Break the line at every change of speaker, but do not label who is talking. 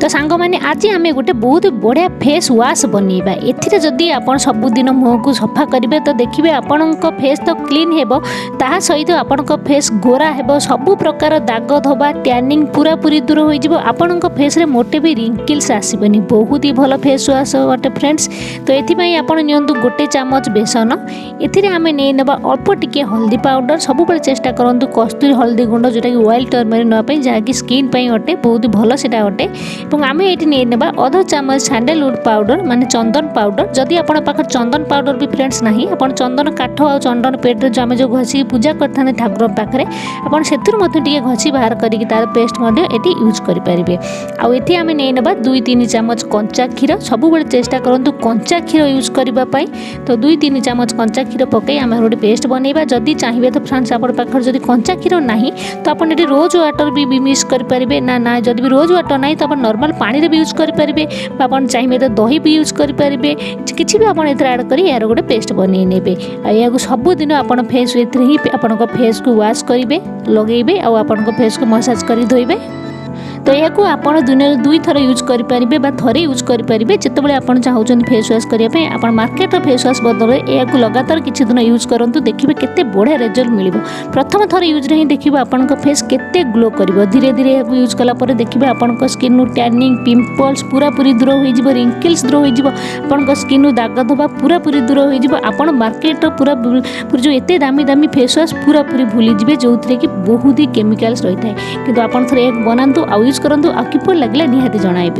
तो सांग मैंने आज आम गोटे बहुत बढ़िया फेस वाश बनइबा ए जदि आप सबुदिन मुह को सफा करेंगे तो देखिए आपण फेस तो क्लीन हेबो ता सहित आपण फेस गोरा हेबो सबु प्रकार दाग धोबा टैनिंग पूरा पूरी दूर हो जिवो आपण फेस रे मोटे भी रिंकल्स आसबनी बहुत ही भल फेस वाश गोटे फ्रेंड्स। तो ये आपण नियंतु गोटे चामच बेसन एथिरे आमे नै नेबा अल्प टिके हल्दी पाउडर सब चेष्टा करंतु कस्तूरी हल्दी गुंड जोटा कि वाइल्ड टर्मरिक नापे जहाँकि स्किन पई अटे बहुत भल सेटा अटे। आम ये नहीं ना अध चामच सैंडलवुड पाउडर माने चंदन पाउडर जदि आपण पाख चंदन पाउडर भी फ्रेंड्स नहीं आपण चंदन काठ और चंदन पेट जो आम जो घसी पूजा करते ठाकुर पाखे आपड़ से घसी बाहर करके तार पेस्ट ये यूज करेंगे। आउ ये आम नहीं ना 2-3 चामच कंचा क्षीर सब चेष्टा करूँ कंचा क्षीर यूज करने तो 2-3 चामच कंचा क्षीर पकई आम गोटे पेस्ट बनइबा जदि चाहिए तो फ्रेंड्स आप जब कंचा क्षीर ना तो आप रोज वाटर भी मिक्स करेंगे ना जब भी रोज वाटर ना तो आप नॉर्मल पानी रे भी यूज करेंगे आप चाहिए तो दही भी यूज करेंगे किसी भी आप ऐड कर यार गोटे पेस्ट बनई ने या सबुदिन आप फेस ही आप फेस को वाश करेंगे लगेबे और फेस को मसाज कर धोइबे। तो यह आप दिन 2 थर यूज करेंगे थे यूज करेंगे जितेबाला आप चाहते फेस वाश करने आप मार्केट फेस वाश बदल यह लगातार किसी दिन यूज करूँ देखिए केते बढ़िया रिजल्ट मिल प्रथम थर यूज ही देखिए आपण फेस केते ग्लो कर धीरे धीरे यूज कलापर देखिए आपण स्किन टैनिंग पिंपल्स पूरा पूरी दूर हो रिंकल्स दूर हो स्किन दाग धोबा पूरा पूरी दूर हो मार्केट पूरा जो एत दामी दामी फेस वाश पूरा पूरी भूलीजे जो थे कि बहुत ही केमिकल्स रही है कि आप थे बनातु यूज करूँ आ किपर लगे निहाती जणाइबे।